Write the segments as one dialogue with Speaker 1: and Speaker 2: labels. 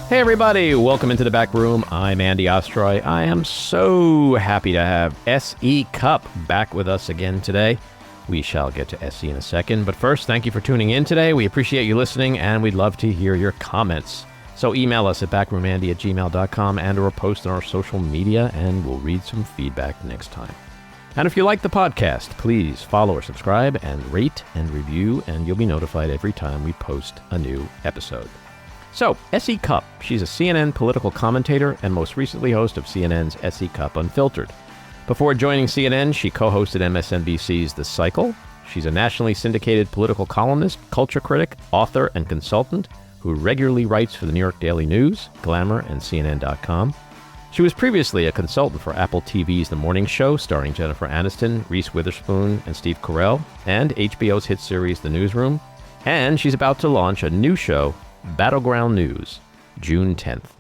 Speaker 1: Hey everybody, welcome into the back room. I'm Andy Ostroy. I am so happy to have S.E. Cupp back with us again today. We shall get to S.E. in a second, but first, thank you for tuning in today. We appreciate you listening, and we'd love to hear your comments. So email us at backroomandy@gmail.com and or post on our social media, and we'll read some feedback next time. And if you like the podcast, please follow or subscribe and rate and review, and you'll be notified every time we post a new episode. So, S.E. Cupp, she's a CNN political commentator and most recently host of CNN's S.E. Cupp Unfiltered. Before joining CNN, she co-hosted MSNBC's The Cycle. She's a nationally syndicated political columnist, culture critic, author, and consultant who regularly writes for the New York Daily News, Glamour, and CNN.com. She was previously a consultant for Apple TV's The Morning Show, starring Jennifer Aniston, Reese Witherspoon, and Steve Carell, and HBO's hit series The Newsroom. And she's about to launch a new show, Battleground News, June 10th.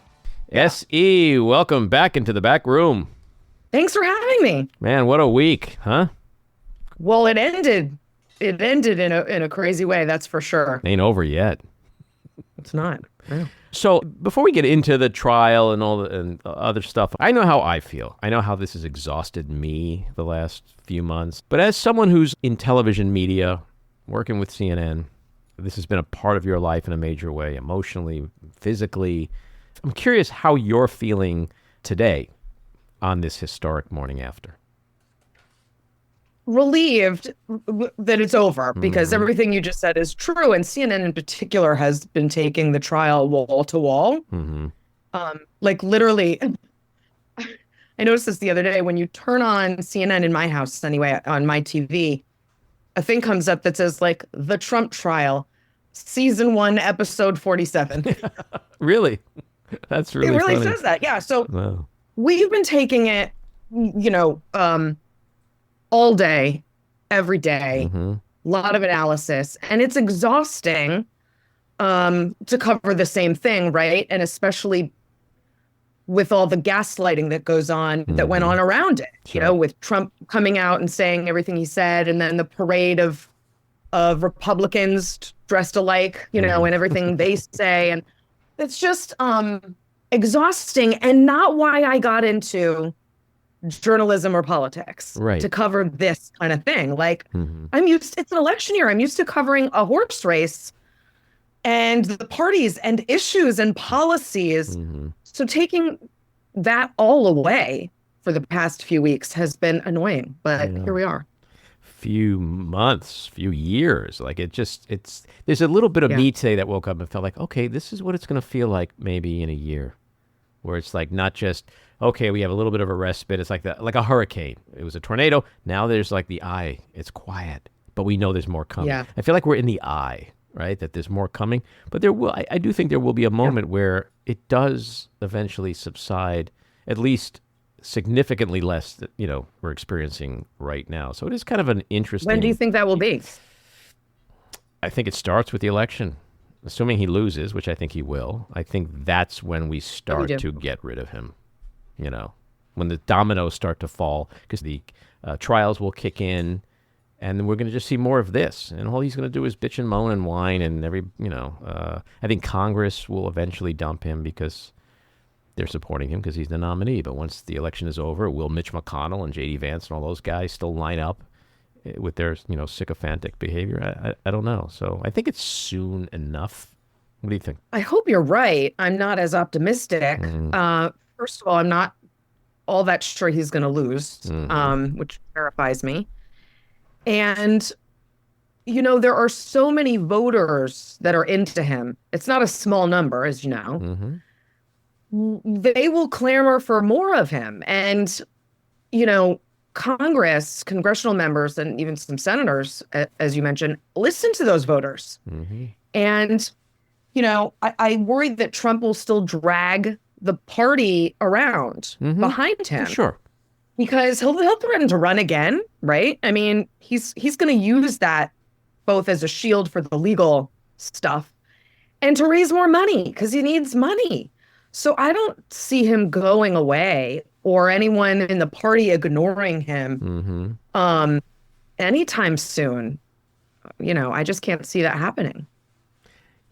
Speaker 1: S.E., welcome back into the back room.
Speaker 2: Thanks for having me.
Speaker 1: Man, what a week, huh?
Speaker 2: Well, it ended. It ended in a crazy way, that's for sure.
Speaker 1: Ain't over yet.
Speaker 2: It's not. Yeah.
Speaker 1: So before we get into the trial and all and other stuff, I know how I feel. I know how this has exhausted me the last few months. But as someone who's in television media, working with CNN, this has been a part of your life in a major way, emotionally, physically. I'm curious how you're feeling today on this historic morning after.
Speaker 2: Relieved that it's over, because everything you just said is true. And CNN in particular has been taking the trial wall to wall. Like literally, I noticed this the other day, when you turn on CNN in my house anyway, on my TV, a thing comes up that says like the Trump trial, season 1, episode 47.
Speaker 1: Really? That's really
Speaker 2: It really
Speaker 1: funny.
Speaker 2: says that. Yeah. So
Speaker 1: Wow.
Speaker 2: we've been taking it, all day, every day, a lot of analysis, and it's exhausting to cover the same thing, right? And especially with all the gaslighting that goes on, that went on around it,
Speaker 1: Sure.
Speaker 2: with Trump coming out and saying everything he said, and then the parade of Republicans dressed alike, and everything they say. And it's just exhausting, and not why I got into journalism or politics,
Speaker 1: Right.
Speaker 2: to cover this kind of thing. Like, it's an election year. I'm used to covering a horse race and the parties and issues and policies. So taking that all away for the past few weeks has been annoying, but here we are.
Speaker 1: Few months, few years. Like there's a little bit of me today that woke up and felt like, okay, this is what it's going to feel like maybe in a year, where it's like not just, okay, we have a little bit of a respite. It's like a hurricane. It was a tornado. Now there's like the eye. It's quiet, but we know there's more coming.
Speaker 2: Yeah.
Speaker 1: I feel like we're in the eye, right? That there's more coming, but I do think there will be a moment where it does eventually subside, at least significantly less that, we're experiencing right now. So it is kind of an interesting.
Speaker 2: When do you think that will be?
Speaker 1: I think it starts with the election. Assuming he loses, which I think he will, I think that's when we start to get rid of him. When the dominoes start to fall, because the trials will kick in, and then we're going to just see more of this. And all he's going to do is bitch and moan and whine, and I think Congress will eventually dump him because they're supporting him because he's the nominee. But once the election is over, will Mitch McConnell and J.D. Vance and all those guys still line up with their, sycophantic behavior? I don't know. So I think it's soon enough. What do you think?
Speaker 2: I hope you're right. I'm not as optimistic. First of all, I'm not all that sure he's going to lose, which terrifies me. And, there are so many voters that are into him. It's not a small number, as you know. They will clamor for more of him. And, congressional members, and even some senators, as you mentioned, listen to those voters. And, I worry that Trump will still drag the party around behind him.
Speaker 1: Sure.
Speaker 2: Because he'll threaten to run again, right? I mean, he's going to use that both as a shield for the legal stuff and to raise more money, because he needs money. So I don't see him going away, or anyone in the party ignoring him anytime soon. I just can't see that happening.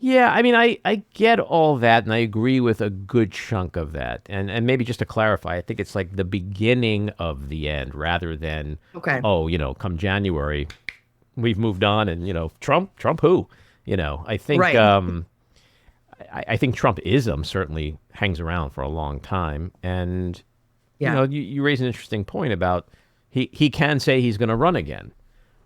Speaker 1: Yeah, I mean, I get all that, and I agree with a good chunk of that. And maybe just to clarify, I think it's like the beginning of the end rather than,
Speaker 2: Okay.
Speaker 1: oh, come January, we've moved on, and Trump who? I think
Speaker 2: Right.
Speaker 1: I think Trumpism certainly hangs around for a long time, and
Speaker 2: Yeah.
Speaker 1: you raise an interesting point about he can say he's going to run again,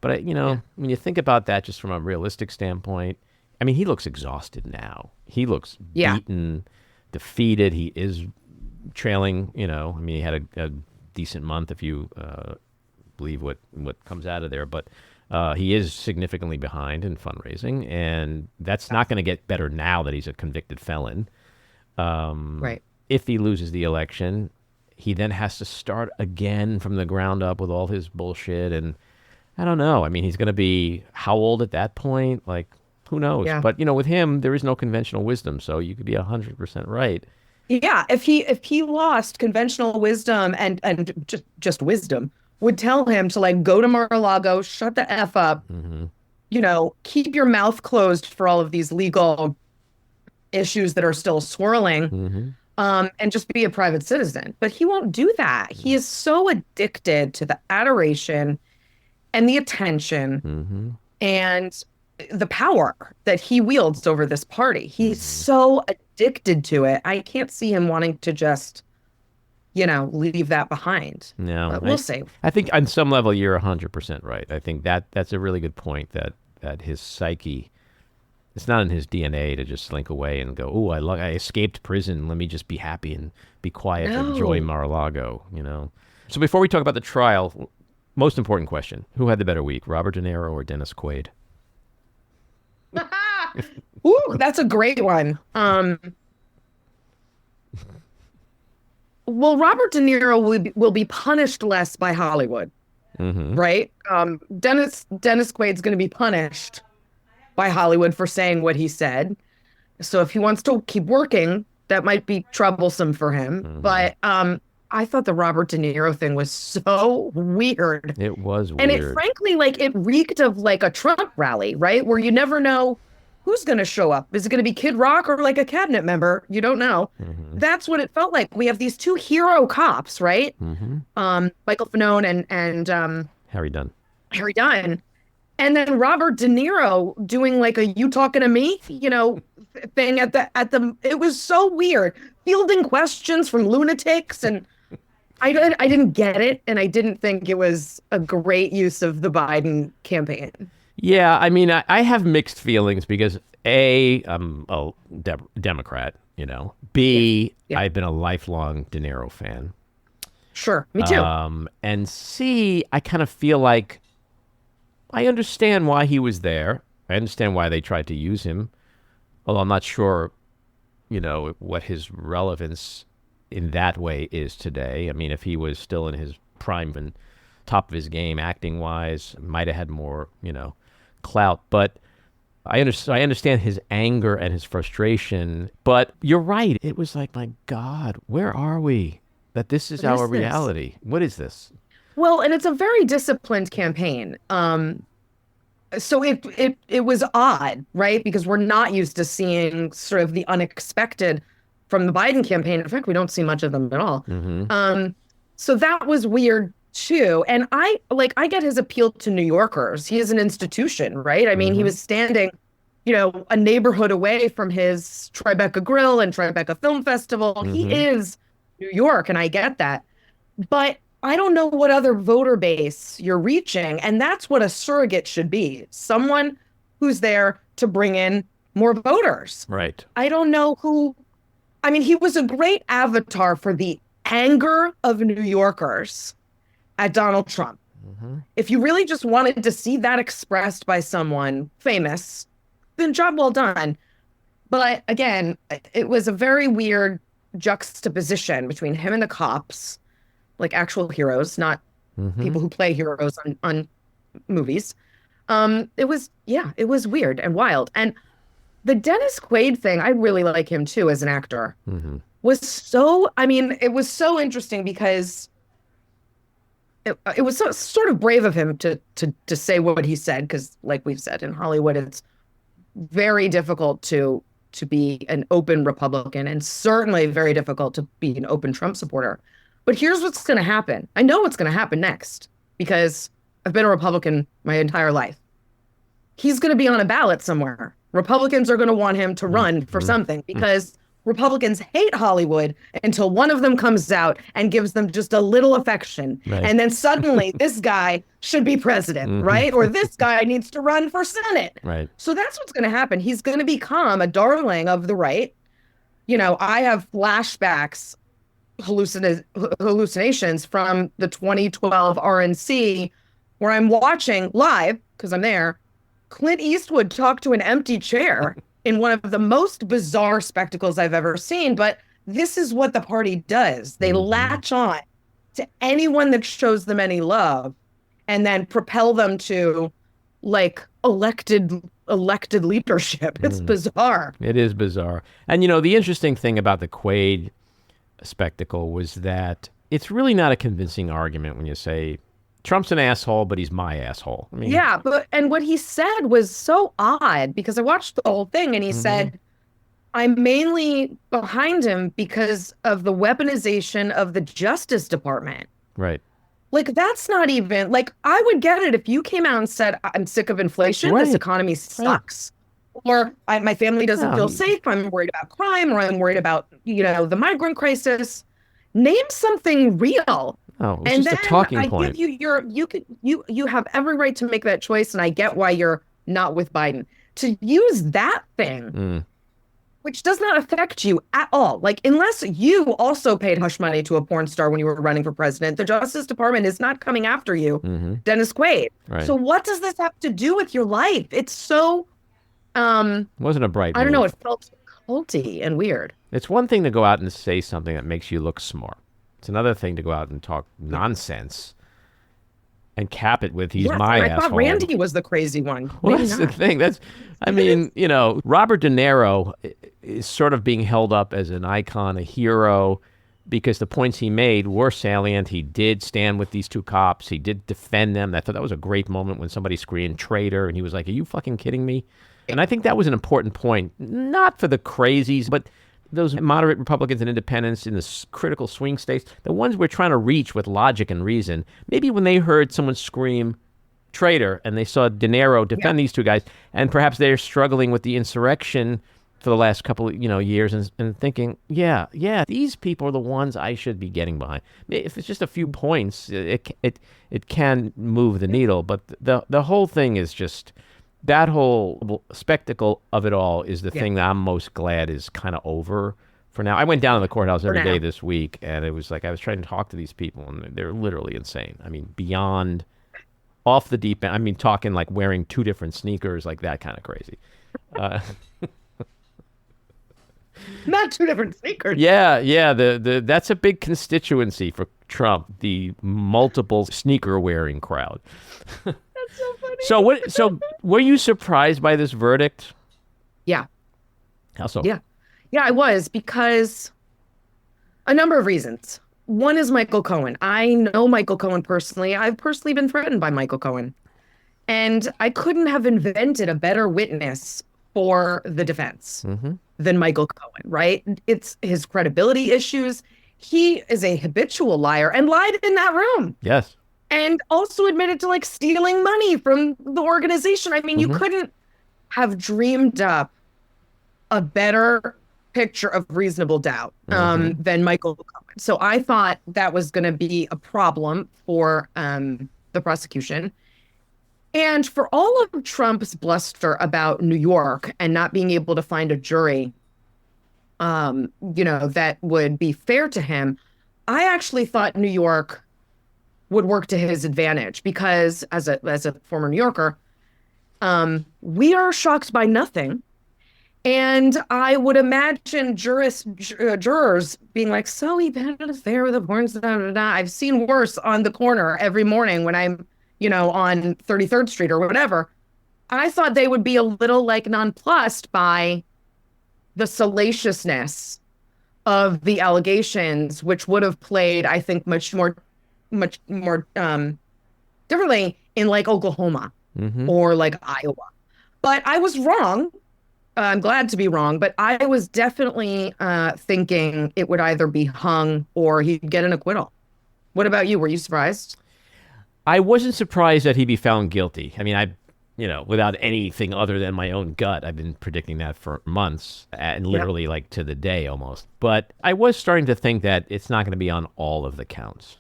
Speaker 1: but
Speaker 2: Yeah.
Speaker 1: when you think about that just from a realistic standpoint, I mean, he looks exhausted now. He looks
Speaker 2: Yeah.
Speaker 1: beaten, defeated. He is trailing. I mean, he had a decent month if you believe what comes out of there, but he is significantly behind in fundraising, and that's not going to get better now that he's a convicted felon.
Speaker 2: Right.
Speaker 1: If he loses the election, he then has to start again from the ground up with all his bullshit, and I don't know. I mean, he's going to be how old at that point? Like, who knows?
Speaker 2: Yeah.
Speaker 1: But with him, there is no conventional wisdom, so you could be 100% right.
Speaker 2: Yeah. If he lost conventional wisdom and just wisdom would tell him to like go to Mar-a-Lago, shut the F up, keep your mouth closed for all of these legal issues that are still swirling, and just be a private citizen. But he won't do that. He is so addicted to the adoration and the attention and the power that he wields over this party. He's so addicted to it. I can't see him wanting to just, leave that behind.
Speaker 1: No,
Speaker 2: But we'll see.
Speaker 1: I think on some level you're 100% right. I think that's a really good point that his psyche, it's not in his DNA to just slink away and go, oh, I escaped prison. Let me just be happy and be quiet and enjoy Mar-a-Lago, So before we talk about the trial, most important question, who had the better week, Robert De Niro or Dennis Quaid?
Speaker 2: Ooh, that's a great one. Well, Robert De Niro will be punished less by Hollywood, right? Dennis Quaid's going to be punished by Hollywood for saying what he said. So if he wants to keep working, that might be troublesome for him. But I thought the Robert De Niro thing was so weird.
Speaker 1: It was weird.
Speaker 2: And it frankly, it reeked of like a Trump rally, right? Where you never know who's going to show up. Is it going to be Kid Rock or like a cabinet member? You don't know. That's what it felt like. We have these two hero cops, right? Michael Fanone and
Speaker 1: Harry Dunn.
Speaker 2: Harry Dunn. And then Robert De Niro doing like a "you talking to me," thing at the. It was so weird, fielding questions from lunatics, and I didn't get it, and I didn't think it was a great use of the Biden campaign.
Speaker 1: Yeah, I mean, I have mixed feelings because A, I'm a Democrat, B,
Speaker 2: Yeah.
Speaker 1: I've been a lifelong De Niro fan.
Speaker 2: Sure, me too.
Speaker 1: And C, I kind of feel like I understand why he was there. I understand why they tried to use him, although I'm not sure, what his relevance in that way is today. I mean, if he was still in his prime and top of his game, acting wise, might have had more, clout. But I understand his anger and his frustration. But you're right. It was like, my God, where are we? That this is our reality. What is this?
Speaker 2: Well, and it's a very disciplined campaign. So it was odd, right? Because we're not used to seeing sort of the unexpected from the Biden campaign. In fact, we don't see much of them at all. So that was weird too. And I get his appeal to New Yorkers. He is an institution, right? I mean, he was standing, a neighborhood away from his Tribeca Grill and Tribeca Film Festival. He is New York, and I get that. But I don't know what other voter base you're reaching. And that's what a surrogate should be. Someone who's there to bring in more voters.
Speaker 1: Right.
Speaker 2: I don't know who. I mean, he was a great avatar for the anger of New Yorkers at Donald Trump. If you really just wanted to see that expressed by someone famous, then job well done. But again, it was a very weird juxtaposition between him and the cops, like actual heroes, not people who play heroes on movies. It was weird and wild. And the Dennis Quaid thing, I really like him too as an actor, it was so interesting because it was sort of brave of him to say what he said, because like we've said, in Hollywood, it's very difficult to be an open Republican, and certainly very difficult to be an open Trump supporter. But here's what's going to happen. I know what's going to happen next because I've been a Republican my entire life. He's going to be on a ballot somewhere. Republicans are going to want him to run for something because Republicans hate Hollywood until one of them comes out and gives them just a little affection. Right. And then suddenly this guy should be president, right? Or this guy needs to run for Senate.
Speaker 1: Right.
Speaker 2: So that's what's going to happen. He's going to become a darling of the right. You know, I have flashbacks, hallucinations from the 2012 RNC where I'm watching live, because I'm there, Clint Eastwood talk to an empty chair in one of the most bizarre spectacles I've ever seen. But this is what the party does. They latch on to anyone that shows them any love and then propel them to like elected leadership. It's bizarre.
Speaker 1: It is bizarre. And, you know, the interesting thing about the Quaid spectacle was that it's really not a convincing argument when you say Trump's an asshole, but he's my asshole. I mean,
Speaker 2: yeah, and what he said was so odd because I watched the whole thing and he said, I'm mainly behind him because of the weaponization of the Justice Department.
Speaker 1: Right.
Speaker 2: Like, that's not even, like, I would get it if you came out and said, I'm sick of inflation, this economy sucks. Or my family doesn't feel safe, I'm worried about crime, or I'm worried about, you know, the migrant crisis. Name something real.
Speaker 1: Oh, it's just a talking point.
Speaker 2: You have every right to make that choice, and I get why you're not with Biden. To use that thing, which does not affect you at all, like unless you also paid hush money to a porn star when you were running for president, the Justice Department is not coming after you, Dennis Quaid. Right. So what does this have to do with your life? It's so
Speaker 1: wasn't a bright
Speaker 2: I don't
Speaker 1: move.
Speaker 2: know, it felt culty and weird.
Speaker 1: It's one thing to go out and say something that makes you look smart. It's another thing to go out and talk nonsense and cap it with he's my asshole.
Speaker 2: I thought Randy was the crazy one.
Speaker 1: Well, that's the thing. I mean, you know, Robert De Niro is sort of being held up as an icon, a hero, because the points he made were salient. He did stand with these two cops. He did defend them. I thought that was a great moment when somebody screamed traitor, and he was like, are you fucking kidding me? And I think that was an important point, not for the crazies, but those moderate Republicans and independents in the critical swing states, the ones we're trying to reach with logic and reason, maybe when they heard someone scream traitor and they saw De Niro defend these two guys, and perhaps they're struggling with the insurrection for the last couple of years and thinking, yeah, these people are the ones I should be getting behind. If it's just a few points, it can move the needle, but the whole thing is just... That whole spectacle of it all is the thing that I'm most glad is kind of over for now. I went down to the courthouse every day this week, and it was like I was trying to talk to these people, and they're literally insane. I mean, beyond off the deep end. I mean, talking like wearing two different sneakers, like that kind of crazy.
Speaker 2: Not two different sneakers.
Speaker 1: Yeah. That's a big constituency for Trump, the multiple sneaker wearing crowd.
Speaker 2: So funny.
Speaker 1: So were you surprised by this verdict?
Speaker 2: Yeah.
Speaker 1: How so?
Speaker 2: Yeah, I was, because a number of reasons. One is Michael Cohen. I know Michael Cohen personally. I've personally been threatened by Michael Cohen. And I couldn't have invented a better witness for the defense than Michael Cohen, right? It's his credibility issues. He is a habitual liar and lied in that room.
Speaker 1: Yes.
Speaker 2: And also admitted to like stealing money from the organization. I mean, you couldn't have dreamed up a better picture of reasonable doubt than Michael Cohen. So I thought that was going to be a problem for the prosecution. And for all of Trump's bluster about New York and not being able to find a jury, that would be fair to him, I actually thought New York would work to his advantage because as a former New Yorker, we are shocked by nothing. And I would imagine jurors being like, so he had an affair with a porn star. I've seen worse on the corner every morning when I'm, on 33rd Street or whatever. I thought they would be a little like nonplussed by the salaciousness of the allegations, which would have played, I think, much more differently in like Oklahoma or like Iowa. But I was wrong. I'm glad to be wrong, but I was definitely thinking it would either be hung or he'd get an acquittal. What about you? Were you surprised?
Speaker 1: I wasn't surprised that he'd be found guilty. I mean, without anything other than my own gut, I've been predicting that for months and literally like to the day almost. But I was starting to think that it's not going to be on all of the counts.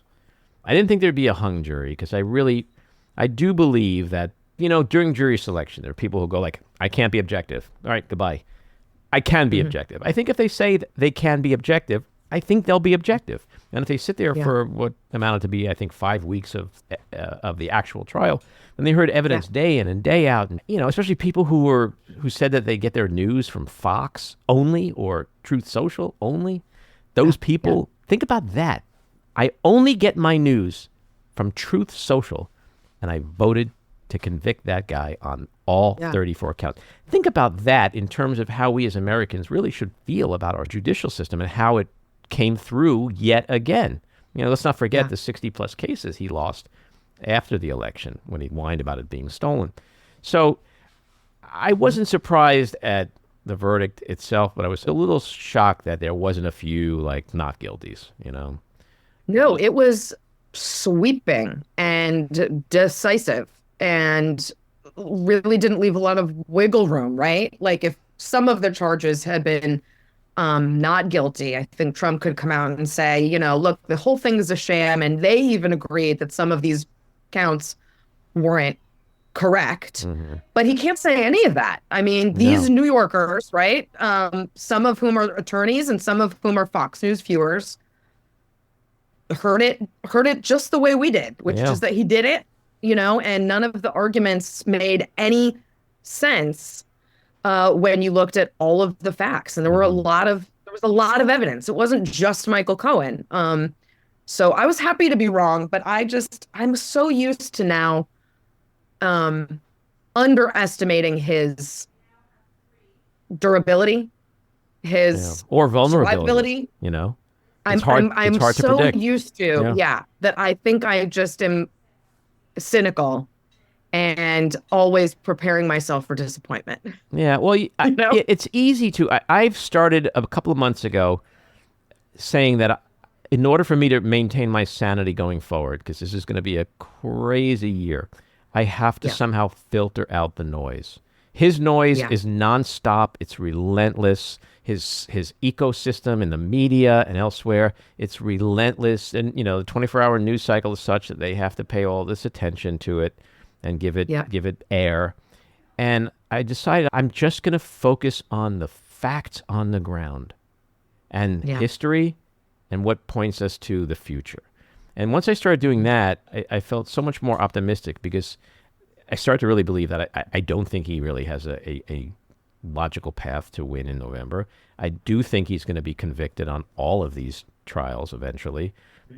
Speaker 1: I didn't think there'd be a hung jury because I do believe that, during jury selection, there are people who go like, I can't be objective. All right, goodbye. I can be objective. I think if they say that they can be objective, I think they'll be objective. And if they sit there for what amounted to be, I think, 5 weeks of the actual trial, and they heard evidence day in and day out, and especially people who said that they get their news from Fox only or Truth Social only, those people, think about that. I only get my news from Truth Social, and I voted to convict that guy on all 34 counts. Think about that in terms of how we as Americans really should feel about our judicial system and how it came through yet again. Let's not forget the 60-plus cases he lost after the election when he whined about it being stolen. So I wasn't surprised at the verdict itself, but I was a little shocked that there wasn't a few, like, not guilties,
Speaker 2: No, it was sweeping and decisive and really didn't leave a lot of wiggle room, right? Like if some of the charges had been not guilty, I think Trump could come out and say, look, the whole thing is a sham. And they even agreed that some of these counts weren't correct. But he can't say any of that. I mean, these New Yorkers, right? Some of whom are attorneys and some of whom are Fox News viewers, heard it just the way we did, which is that he did it, and none of the arguments made any sense when you looked at all of the facts. And there was a lot of evidence. It wasn't just Michael Cohen. So I was happy to be wrong, but I'm so used to now underestimating his durability, his
Speaker 1: or vulnerability,
Speaker 2: survivability.
Speaker 1: It's
Speaker 2: I'm
Speaker 1: hard to
Speaker 2: so
Speaker 1: predict.
Speaker 2: used to, that I think I just am cynical and always preparing myself for disappointment.
Speaker 1: Yeah, well, it's easy to. I've started a couple of months ago saying that in order for me to maintain my sanity going forward, because this is going to be a crazy year, I have to somehow filter out the noise. His noise is nonstop. It's relentless. His ecosystem in the media and elsewhere, it's relentless. And, the 24-hour news cycle is such that they have to pay all this attention to it and give it air. And I decided I'm just going to focus on the facts on the ground and history and what points us to the future. And once I started doing that, I felt so much more optimistic because I started to really believe that I don't think he really has a logical path to win in November. I do think he's going to be convicted on all of these trials eventually.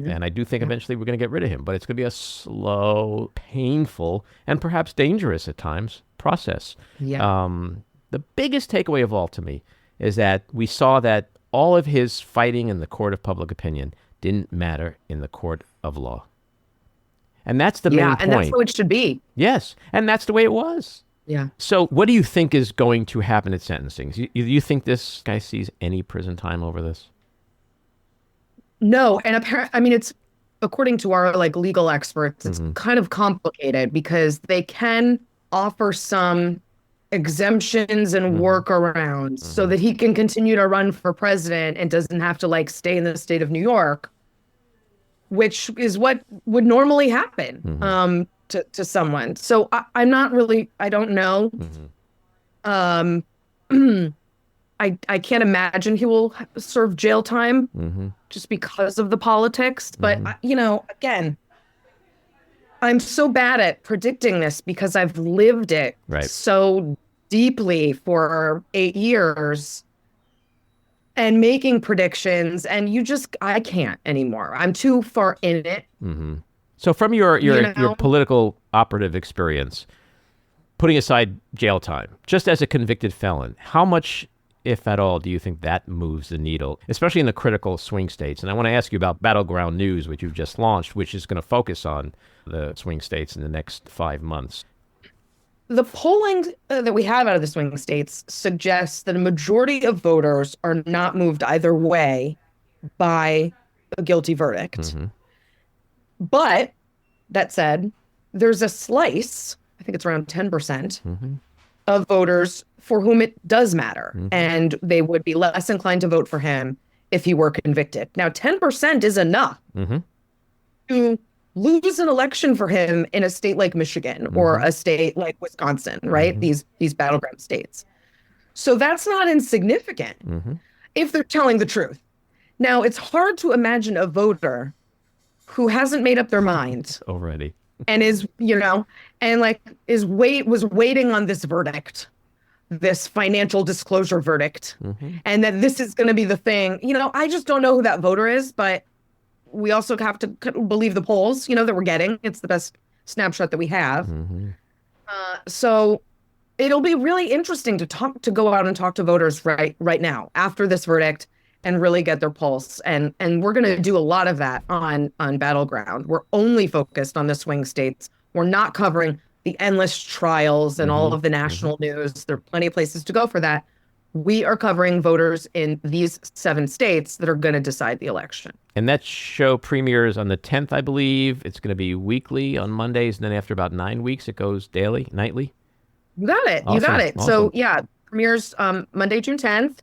Speaker 1: And I do think eventually we're going to get rid of him. But it's going to be a slow, painful, and perhaps dangerous at times process. The biggest takeaway of all to me is that we saw that all of his fighting in the court of public opinion didn't matter in the court of law. And that's the main point.
Speaker 2: And that's how it should be.
Speaker 1: Yes, and that's the way it was.
Speaker 2: Yeah.
Speaker 1: So what do you think is going to happen at sentencing? Do you think this guy sees any prison time over this?
Speaker 2: No, and apparently, it's according to our legal experts, it's kind of complicated because they can offer some exemptions and workarounds so that he can continue to run for president and doesn't have to stay in the state of New York, which is what would normally happen to someone. So I'm not really, I don't know. I can't imagine he will serve jail time just because of the politics. But, again, I'm so bad at predicting this because I've lived it so deeply for 8 years and making predictions. And I can't anymore. I'm too far in it.
Speaker 1: So from your political operative experience, putting aside jail time, just as a convicted felon, how much, if at all, do you think that moves the needle, especially in the critical swing states? And I want to ask you about Battleground News, which you've just launched, which is going to focus on the swing states in the next 5 months.
Speaker 2: the polling that we have out of the swing states suggests that a majority of voters are not moved either way by a guilty verdict.
Speaker 1: Mm-hmm.
Speaker 2: But that said, there's a slice, I think it's around 10%, of voters for whom it does matter. And they would be less inclined to vote for him if he were convicted. Now, 10% is enough to lose an election for him in a state like Michigan or a state like Wisconsin, right? These battleground states. So that's not insignificant if they're telling the truth. Now, it's hard to imagine a voter who hasn't made up their mind
Speaker 1: already
Speaker 2: and is, and like was waiting on this verdict, this financial disclosure verdict, and that this is going to be the thing. I just don't know who that voter is, but we also have to believe the polls, that we're getting. It's the best snapshot that we have. So it'll be really interesting to go out and talk to voters right now after this verdict and really get their pulse. And we're going to do a lot of that on Battleground. We're only focused on the swing states. We're not covering the endless trials and all of the national news. There are plenty of places to go for that. We are covering voters in these 7 states that are going to decide the election.
Speaker 1: And that show premieres on the 10th, I believe. It's going to be weekly on Mondays, and then after about 9 weeks, it goes daily, nightly.
Speaker 2: You got it.
Speaker 1: Awesome.
Speaker 2: You got it.
Speaker 1: Awesome.
Speaker 2: So yeah, premieres Monday, June 10th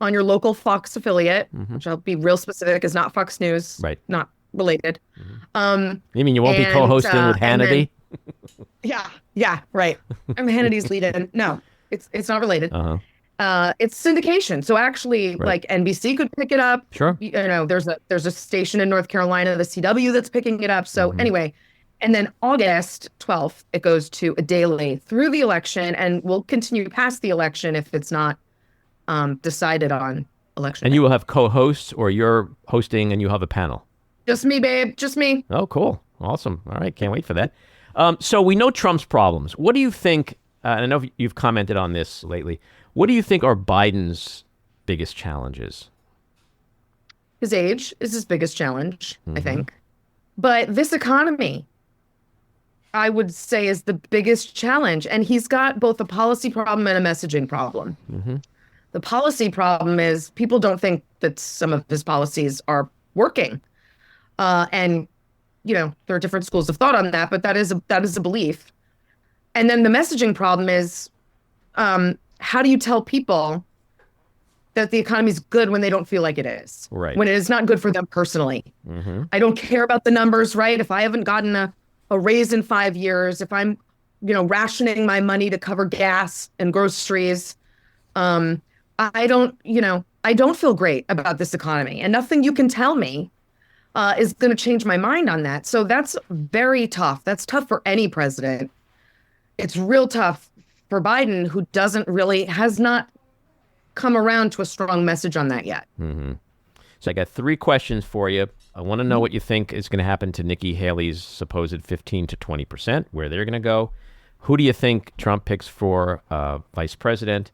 Speaker 2: on your local Fox affiliate, which I'll be real specific is not Fox News,
Speaker 1: right?
Speaker 2: Not related.
Speaker 1: You mean you won't be co-hosting with Hannity?
Speaker 2: Yeah, right. I'm Hannity's lead-in. No, it's not related. It's syndication. So actually, like NBC could pick it up.
Speaker 1: Sure.
Speaker 2: There's a station in North Carolina, the CW, that's picking it up. So anyway, and then August 12th, it goes to a daily through the election, and we'll continue past the election if it's not decided on election.
Speaker 1: And
Speaker 2: day.
Speaker 1: you will have co-hosts, or you're hosting and you have a panel?
Speaker 2: Just me, babe. Just me.
Speaker 1: Oh, cool. Awesome. All right. Can't wait for that. So we know Trump's problems. What do you think, I know you've commented on this lately, what do you think are Biden's biggest challenges?
Speaker 2: His age is his biggest challenge, I think. But this economy, I would say, is the biggest challenge. And he's got both a policy problem and a messaging problem. The policy problem is people don't think that some of his policies are working. And, there are different schools of thought on that, but that is a belief. And then the messaging problem is, how do you tell people that the economy is good when they don't feel like it is?
Speaker 1: Right.
Speaker 2: When it is not good for them personally. I don't care about the numbers, right? If I haven't gotten a raise in 5 years, if I'm, rationing my money to cover gas and groceries, I don't feel great about this economy, and nothing you can tell me is going to change my mind on that. So that's very tough. That's tough for any president. It's real tough for Biden, who has not come around to a strong message on that yet.
Speaker 1: So I got 3 questions for you. I want to know what you think is going to happen to Nikki Haley's supposed 15 to 20%, where they're going to go. Who do you think Trump picks for vice president?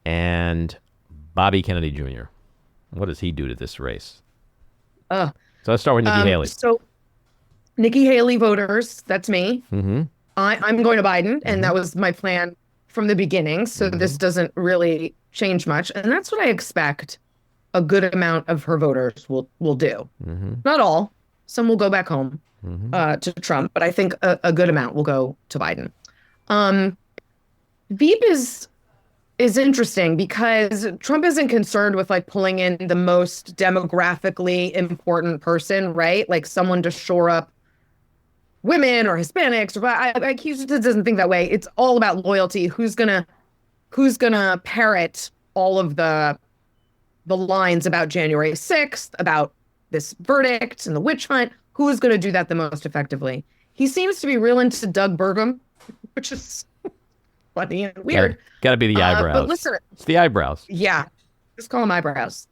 Speaker 1: And Bobby Kennedy Jr., what does he do to this race? So let's start with Nikki Haley.
Speaker 2: So Nikki Haley voters, that's me. I'm going to Biden, and that was my plan from the beginning. So this doesn't really change much. And that's what I expect a good amount of her voters will do. Not all. Some will go back home to Trump, but I think a good amount will go to Biden. Veep is interesting because Trump isn't concerned with like pulling in the most demographically important person, right? Like someone to shore up women or Hispanics, or he just doesn't think that way. It's all about loyalty. Who's gonna parrot all of the lines about January 6th, about this verdict and the witch hunt? Who is gonna do that the most effectively? He seems to be real into Doug Burgum, which is funny and weird.
Speaker 1: Got to be the eyebrows.
Speaker 2: But listen,
Speaker 1: it's the eyebrows.
Speaker 2: Yeah, just call them eyebrows.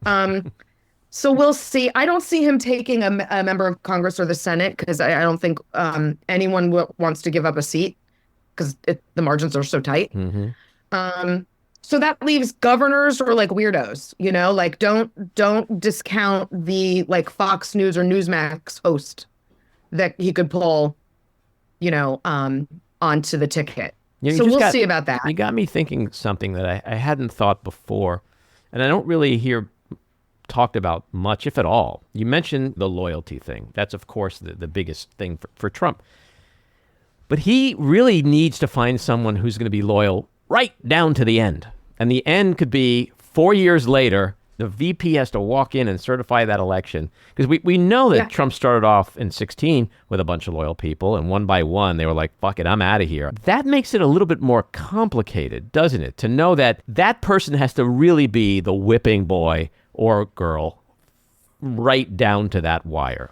Speaker 2: So we'll see. I don't see him taking a member of Congress or the Senate because I don't think anyone wants to give up a seat because the margins are so tight. So that leaves governors or like weirdos, like don't discount the like Fox News or Newsmax host that he could pull, onto the ticket.
Speaker 1: You
Speaker 2: So
Speaker 1: just
Speaker 2: we'll see about that.
Speaker 1: You got me thinking something that I hadn't thought before, and I don't really hear talked about much, if at all. You mentioned the loyalty thing. That's, of course, the biggest thing for Trump. But he really needs to find someone who's going to be loyal right down to the end. And the end could be 4 years later, the VP has to walk in and certify that election. Because we know that Trump started off in 2016 with a bunch of loyal people, and one by one, they were like, fuck it, I'm out of here. That makes it a little bit more complicated, doesn't it? To know that that person has to really be the whipping boy or girl right down to that wire.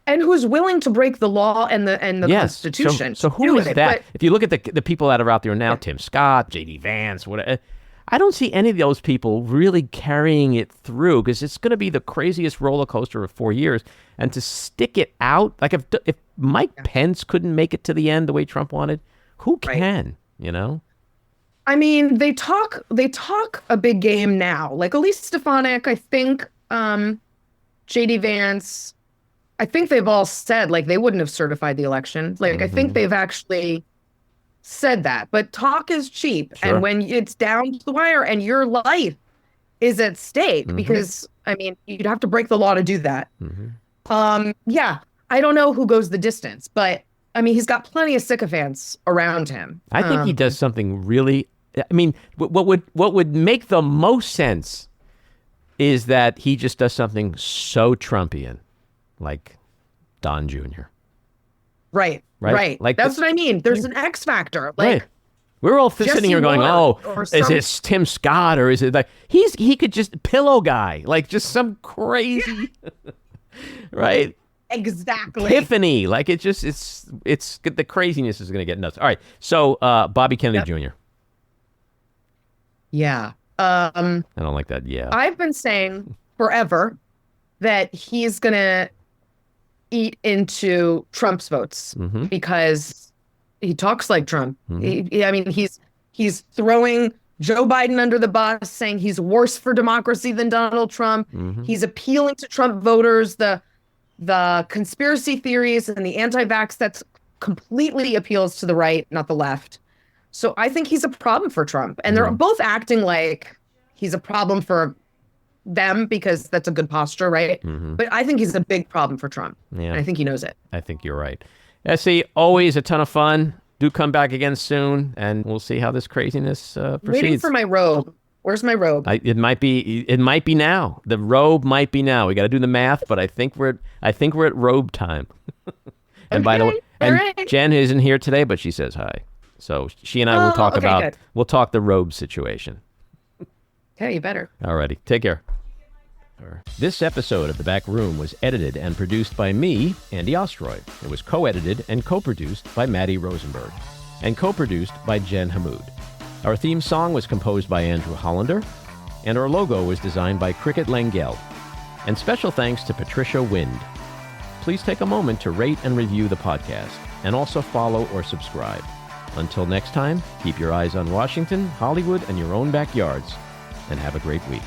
Speaker 2: And who's willing to break the law and the Constitution.
Speaker 1: So who is that? But if you look at the people that are out there now, Tim Scott, J.D. Vance, whatever, I don't see any of those people really carrying it through, because it's going to be the craziest roller coaster of 4 years. And to stick it out, like if Mike Pence couldn't make it to the end the way Trump wanted, who can, you know?
Speaker 2: I mean, they talk a big game now. Like Elise Stefanik, I think, J.D. Vance, I think they've all said, like, they wouldn't have certified the election. Like, I think they've actually said that. But talk is cheap.
Speaker 1: Sure.
Speaker 2: And when it's down to the wire and your life is at stake, because, I mean, you'd have to break the law to do that. I don't know who goes the distance, but, I mean, he's got plenty of sycophants around him.
Speaker 1: I think he does something really, I mean, what would make the most sense is that he just does something so Trumpian, like Don Jr.
Speaker 2: Right. Like that's what I mean. There's an X factor. Like,
Speaker 1: we're all sitting here going, is this Tim Scott, or is it like he could just pillow guy, like just some crazy, right?
Speaker 2: Exactly.
Speaker 1: Epiphany. Like it's the craziness is going to get nuts. All right. So Bobby Kennedy Jr.
Speaker 2: Yeah.
Speaker 1: I don't like that. Yeah.
Speaker 2: I've been saying forever that he's going to eat into Trump's votes because he talks like Trump. I mean, he's throwing Joe Biden under the bus, saying he's worse for democracy than Donald Trump. He's appealing to Trump voters, the conspiracy theories and the anti-vax, that's completely appeals to the right, not the left. So I think he's a problem for Trump. And they're both acting like he's a problem for them because that's a good posture, right? But I think he's a big problem for Trump. Yeah. And I think he knows it.
Speaker 1: I think you're right. Essie, always a ton of fun. Do come back again soon, and we'll see how this craziness proceeds.
Speaker 2: Waiting for my robe. Where's my robe?
Speaker 1: It might be now. The robe might be now. We got to do the math, but I think we're at robe time. And by the way, Jen isn't here today, but she says hi. So she and I will talk we'll talk the robe situation.
Speaker 2: Okay, you better.
Speaker 1: Alrighty, take care. This episode of The Back Room was edited and produced by me, Andy Ostroy. It was co-edited and co-produced by Maddie Rosenberg, and co-produced by Jen Hammoud. Our theme song was composed by Andrew Hollander, and our logo was designed by Cricket Langell. And special thanks to Patricia Wind. Please take a moment to rate and review the podcast, and also follow or subscribe. Until next time, keep your eyes on Washington, Hollywood, and your own backyards, and have a great week.